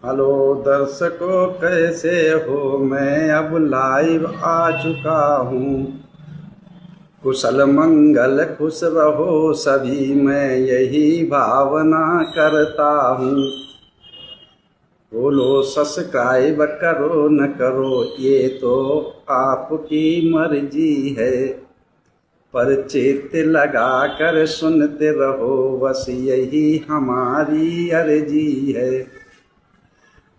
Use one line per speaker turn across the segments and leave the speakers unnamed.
Hello दर्शकों, कैसे हो? मैं अब लाइव आ चुका हूँ। कुशल मंगल खुश रहो सभी, मैं यही भावना करता हूँ। बोलो सब्सक्राइब करो न करो, ये तो आपकी मर्जी है। पर चित्त लगा कर सुनते रहो, बस यही हमारी अर्जी है।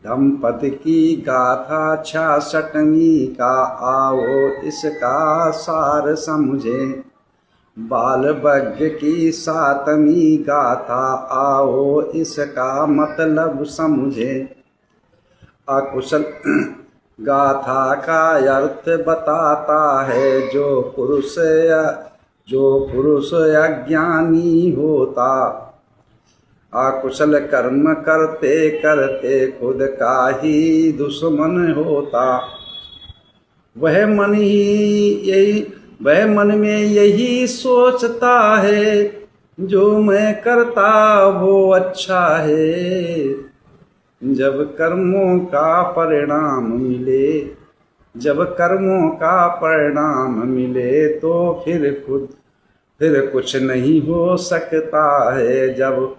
दंपति की गाथा 66वीं का, आओ इसका सार समझे। बाल भाग्य की 7वीं गाथा, आओ इसका मतलब समझे। अकुशल गाथा का अर्थ बताता है, जो पुरुष अज्ञानी होता। अकुशल कर्म करते करते खुद का ही दुश्मन होता। वह मन में यही सोचता है, जो मैं करता वो अच्छा है। जब कर्मों का परिणाम मिले तो फिर कुछ नहीं हो सकता है। जब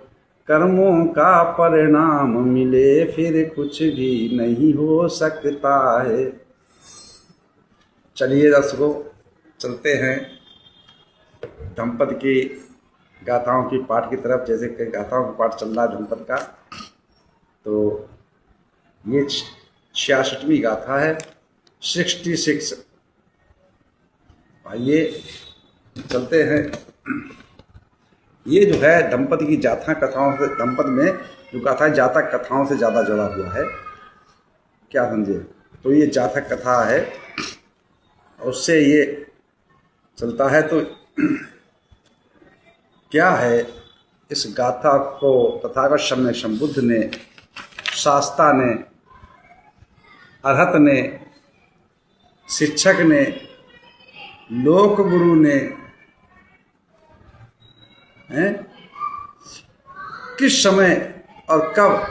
कर्मों का परिणाम मिले, फिर कुछ भी नहीं हो सकता है। चलिए दर्शकों, चलते हैं धम्पद की गाथाओं की पाठ की तरफ। जैसे कि गाथाओं का पाठ चल रहा है धम्पद का, तो ये 66वीं गाथा है, 66। आइए चलते हैं। ये जो है दंपति की जातक कथाओं से, दंपति में जो गाथा है जातक कथाओं से ज़्यादा जुड़ा हुआ है, क्या समझे? तो ये जातक कथा है, उससे ये चलता है। तो क्या है, इस गाथा को तथागत समय संबुद्ध ने, शास्ता ने, अरहत ने, शिक्षक ने, लोक गुरु ने किस समय और कब,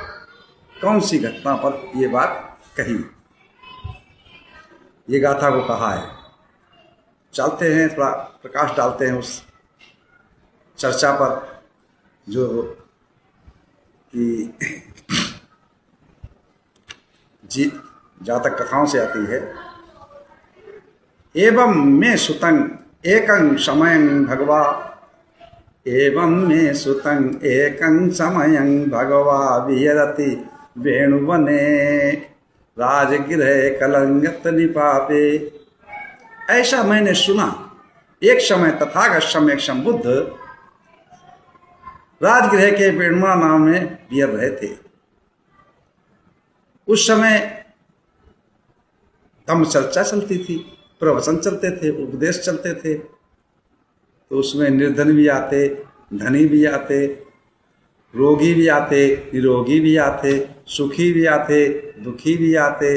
कौन सी घटना पर ये बात कही, ये गाथा को कहा है। चलते हैं, थोड़ा प्रकाश डालते हैं उस चर्चा पर जो कि जातक कथाओं से आती है। एवं में सुतं एकं समयं भगवा, एवं में सुतं एकं समयं भगवा, विहरति वेणुवने राजगृहे कलंगत निपापे। ऐसा मैंने सुना, एक समय तथागत समय संबुद्ध राजगृह के वेणुवा नाम में विहर रहे थे। उस समय धम्म चर्चा चलती थी, प्रवचन चलते थे, उपदेश चलते थे। तो उसमें निर्धन भी आते, धनी भी आते, रोगी भी आते, निरोगी भी आते, सुखी भी आते, दुखी भी आते,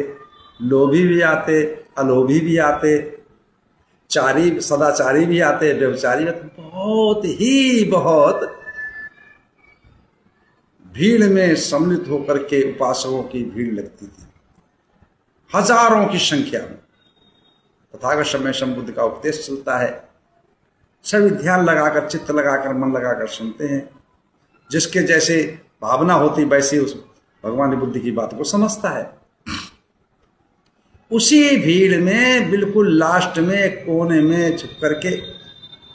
लोभी भी आते, अलोभी भी आते, सदाचारी भी आते, व्यभिचारी भी आते। बहुत भीड़ में सम्मिलित होकर के उपासकों की भीड़ लगती थी, हजारों की संख्या में। तथागत समय संबुद्ध का उपदेश चलता है, सभी ध्यान लगाकर, चित्त लगाकर, मन लगाकर सुनते हैं। जिसके जैसे भावना होती वैसे उस भगवान बुद्धि की बात को समझता है। उसी भीड़ में बिल्कुल लास्ट में कोने में छुप करके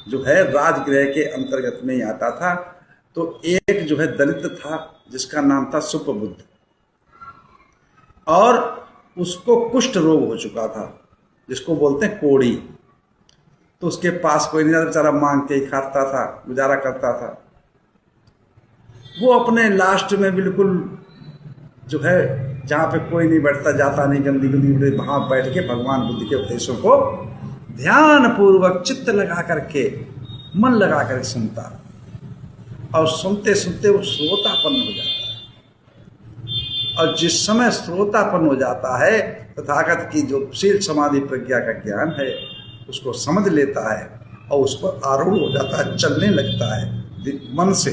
जो है राजगृह के अंतर्गत में ही आता था। तो एक जो है दलित था, जिसका नाम था सुपबुद्ध, और उसको कुष्ठ रोग हो चुका था, जिसको बोलते हैं कोड़ी। तो उसके पास कोई नहीं था, बेचारा मांग के ही खाता था, गुजारा करता था। वो अपने लास्ट में बिल्कुल जो है जहाँ पे कोई नहीं बैठता, जाता नहीं, गंदी वहाँ बैठ के भगवान बुद्ध के उपदेशों को ध्यान पूर्वक चित्त लगा करके, मन लगा कर सुनता, और सुनते सुनते वो श्रोतापन्न हो जाता है। और जिस समय श्रोतापन्न हो जाता है, तथागत की जो शील समाधि प्रज्ञा का ज्ञान है उसको समझ लेता है, और उस पर आरूढ़ हो जाता है, चलने लगता है मन से।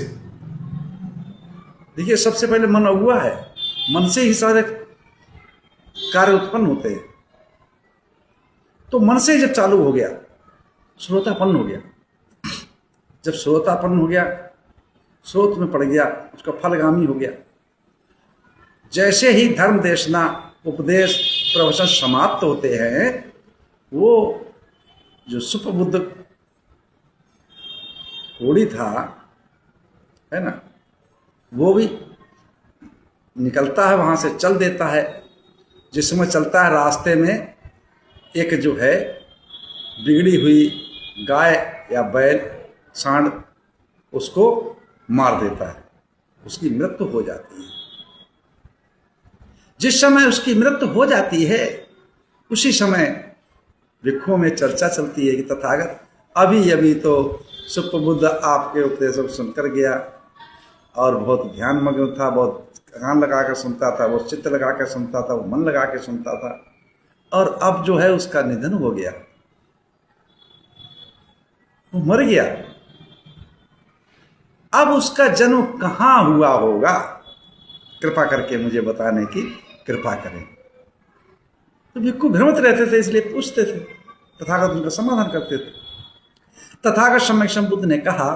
देखिए, सबसे पहले मन अगुआ है, मन से ही सारे कार्य उत्पन्न होते हैं। तो मन से जब चालू हो गया, श्रोतापन्न हो गया। जब श्रोतापन्न हो गया, स्रोत में पड़ गया, उसका फलगामी हो गया। जैसे ही धर्म देशना, उपदेश, प्रवचन समाप्त होते हैं, वो जो सुप्रबुद्ध कोड़ी था, है ना, वो भी निकलता है वहां से, चल देता है। जिस समय चलता है, रास्ते में एक जो है बिगड़ी हुई गाय या बैल, सांड, उसको मार देता है, उसकी मृत्यु हो जाती है। जिस समय उसकी मृत्यु हो जाती है, उसी समय वृक्षों में चर्चा चलती है कि तथागत अभी अभी तो सुप्रबुद्ध आपके उपदेशों को सुनकर गया और बहुत ध्यान मग्न था, बहुत कान लगा कर सुनता था, वो चित्त लगा कर सुनता था, वो मन लगा के सुनता था, और अब जो है उसका निधन हो गया, वो मर गया। अब उसका जन्म कहां हुआ होगा, कृपा करके मुझे बताने की कृपा करें। तो भिक्खु भ्रमित रहते थे, इसलिए पूछते थे, तथागत उनका समाधान करते थे। तथागत सम्यक संबुद्ध ने कहा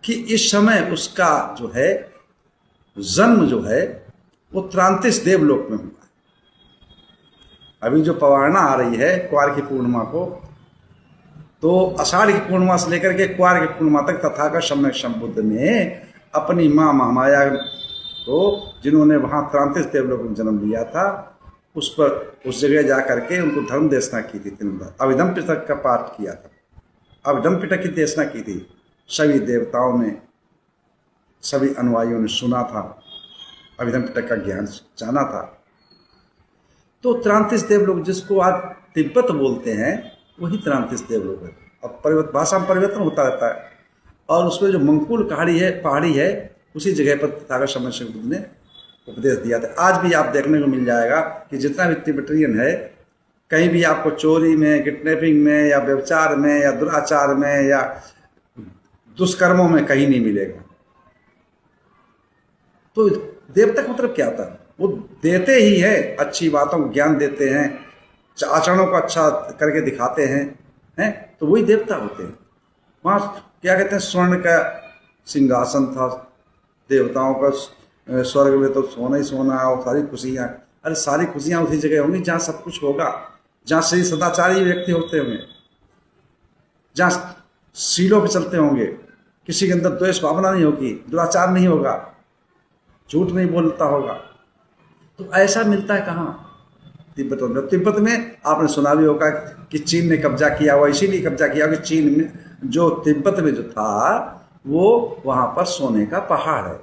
कि इस समय उसका जो है जन्म जो है वो त्रांतिस देवलोक में हुआ। अभी जो पवारना आ रही है क्वार की पूर्णिमा को, तो आषाढ़ की पूर्णिमा से लेकर के क्वार की पूर्णिमा तक तथागत सम्यक संबुद्ध ने अपनी मां महामाया को, जिन्होंने वहां त्रांतिस देवलोक में जन्म लिया था, उस पर उस जगह जा करके उनको धर्म देशना की थी। 3 बार अभिधम पिटक का पाठ किया था, अभिधम पिटक की देशना की थी। सभी देवताओं ने, सभी अनुयायियों ने सुना था, अभिधम पिटक का ज्ञान जाना था। तो त्रांतिस देवलोक, जिसको आज तिब्बत बोलते हैं, वही त्रांतिस देवलोक है। अब भाषा में परिवर्तन होता रहता है, और उसमें जो मंकुल पहाड़ी है, उसी जगह पर तथागत सम्यक संबुद्ध ने उपदेश दिया था। आज भी आप देखने को मिल जाएगा कि जितना भी तिब्बतियन है, कहीं भी आपको चोरी में, किडनैपिंग में, या व्यभिचार में, या दुराचार में, या दुष्कर्मों में कहीं नहीं मिलेगा। तो देवता का मतलब क्या होता है? वो देते ही है, अच्छी बातों को ज्ञान देते हैं, आचरणों को अच्छा करके दिखाते हैं, तो वही देवता होते हैं। वहाँ क्या कहते हैं, स्वर्ण का सिंहासन था देवताओं का, स्वर्ग में तो सोना ही सोना और सारी खुशियाँ। अरे सारी खुशियाँ उसी जगह होंगी जहाँ सब कुछ होगा, जहाँ सही सदाचारी व्यक्ति होते होंगे, जहाँ शीलों पे चलते होंगे, किसी के अंदर द्वेष भावना नहीं होगी, दुराचार नहीं होगा, झूठ नहीं बोलता होगा। तो ऐसा मिलता है कहाँ? तिब्बत में। तिब्बत में आपने सुना भी होगा कि चीन ने कब्जा किया हुआ, इसीलिए कब्जा किया कि चीन में जो तिब्बत में जो था, वो वहाँ पर सोने का पहाड़ है।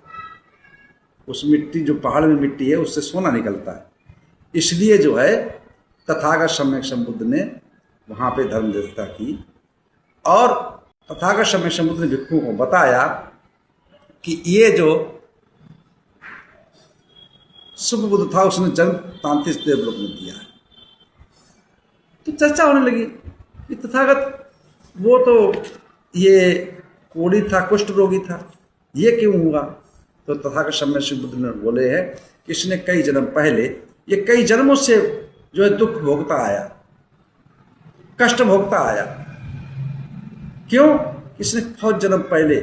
उस मिट्टी, जो पहाड़ में मिट्टी है, उससे सोना निकलता है। इसलिए जो है तथागत सम्यक संबुद्ध ने वहाँ पे धर्म देवता की, और तथागत सम्यक संबुद्ध ने भिक्षुओं को बताया कि ये जो सुप्रबुद्ध था, उसने जन्म त्रांतिस देवलोक में दिया है। तो चर्चा होने लगी कि तथागत वो तो ये कोढ़ी था, कुष्ठ रोगी था, ये क्यों हुआ? तो तथागत सम्यक संबुद्ध ने बोले हैं कि इसने कई जन्म पहले, ये कई जन्मों से जो है दुख भोगता आया, कष्ट भोगता आया। क्यों? इसने बहुत जन्म पहले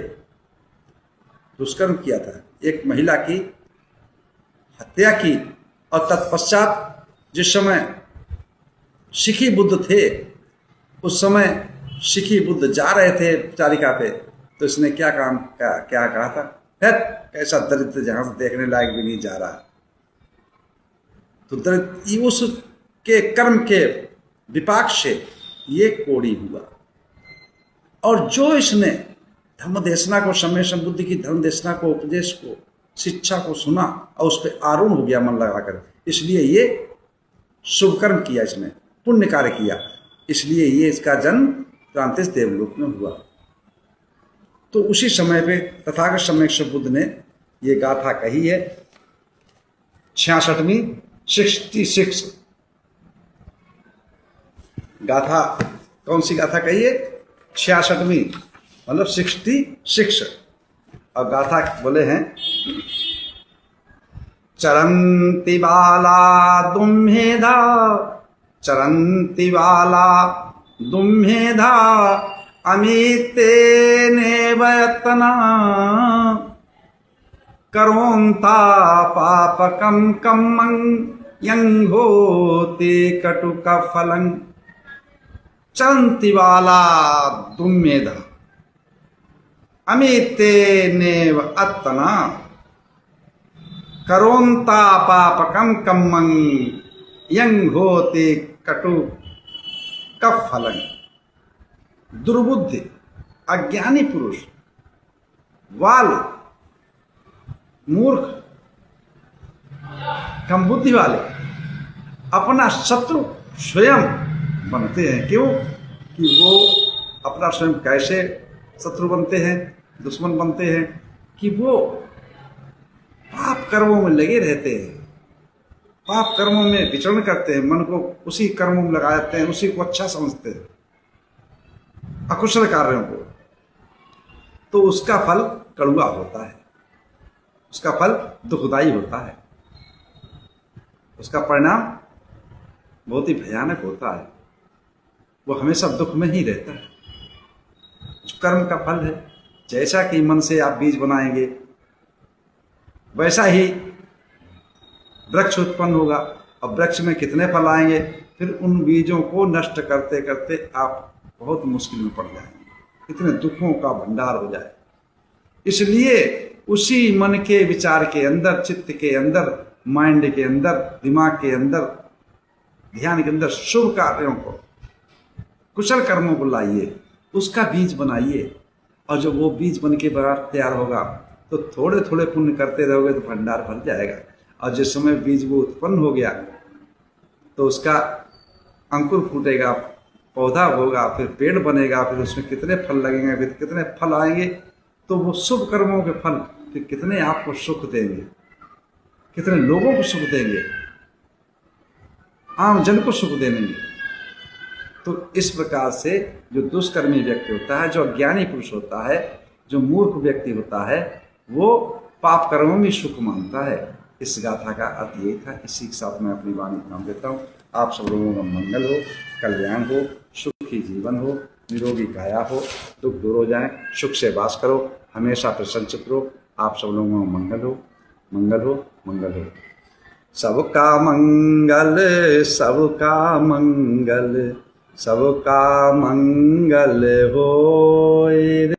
दुष्कर्म किया था, एक महिला की हत्या की, और तत्पश्चात जिस समय शिखी बुद्ध थे, उस समय शिखी बुद्ध जा रहे थे चारिका पे, तो इसने क्या कहा था, कैसा दरिद्र, जहां से देखने लायक भी नहीं जा रहा। तो दरिद्र, उसके कर्म के विपाक से ये कोढ़ी हुआ। और जो इसने धर्म देशना को, सम्यक संबुद्ध की धर्म देशना को, उपदेश को, शिक्षा को सुना और उस पर आरूढ़ हो गया मन लगाकर, इसलिए ये शुभ कर्म किया, इसने पुण्य कार्य किया, इसलिए ये इसका जन्म त्रांतिस देवलोक में हुआ। तो उसी समय पे तथागत सम्यक संबुद्ध ने ये गाथा कही है, 66वीं 66 गाथा। कौन सी गाथा कही है? 66वीं, मतलब 66। और गाथा बोले हैं चरन्ति बाला दुम्हेधा, चरन्ति बाला दुम्हेधा अमितेनेव यत्तना करोन्ता पापकं कम्मं यंघोति कटुकफलं। चरन्ति बाला दुम्हेधा अमितेनेव यत्तना करोन्ता पापकं कम्मं यंघोति कटुकफलं। दुर्बुद्धि अज्ञानी पुरुष, वाल, मूर्ख, कम बुद्धि वाले अपना शत्रु स्वयं बनते हैं। क्यों? कि वो अपना स्वयं कैसे शत्रु बनते हैं, दुश्मन बनते हैं, कि वो पाप कर्मों में लगे रहते हैं, पाप कर्मों में विचरण करते हैं, मन को उसी कर्मों में लगा देते हैं, उसी को अच्छा समझते हैं, अकुशल कार्यों को। तो उसका फल कड़वा होता है, उसका फल दुखदाई होता है, उसका परिणाम बहुत ही भयानक होता है। वो हमेशा दुख में ही रहता है। जो कर्म का फल है, जैसा कि मन से आप बीज बनाएंगे वैसा ही वृक्ष उत्पन्न होगा। अब वृक्ष में कितने फल आएंगे, फिर उन बीजों को नष्ट करते करते आप बहुत मुश्किल में पड़ जाएंगे, इतने दुखों का भंडार हो जाए। इसलिए उसी मन के विचार के अंदर, चित्त के अंदर, माइंड के अंदर, दिमाग के अंदर, ध्यान के अंदर शुभ कार्यों को, कुशल कर्मों को लाइए, उसका बीज बनाइए। और जब वो बीज बन के बाहर तैयार होगा तो थोड़े थोड़े पुण्य करते रहोगे तो भंडार भर जाएगा। और जिस समय बीज वो उत्पन्न हो गया तो उसका अंकुर फूटेगा, पौधा होगा, फिर पेड़ बनेगा, फिर उसमें कितने फल लगेंगे, फिर कितने फल आएंगे। तो वो शुभ कर्मों के फल फिर कितने आपको सुख देंगे, कितने लोगों को सुख देंगे, आम जन को सुख देंगे। तो इस प्रकार से जो दुष्कर्मी व्यक्ति होता है, जो अज्ञानी पुरुष होता है, जो मूर्ख व्यक्ति होता है, वो पाप कर्मों में सुख मानता है। इस गाथा का अर्थ यही था। इसी के साथ मैं अपनी वाणी को नाम देता हूँ। आप सब लोगों का मंगल हो, कल्याण हो, सुखी जीवन हो, निरोगी काया हो, दुख दूर हो जाए, सुख से वास करो, हमेशा प्रसन्नचित रहो। आप सब लोगों का मंगल हो, मंगल हो, मंगल हो। सबका मंगल, सबका मंगल, सबका मंगल होए।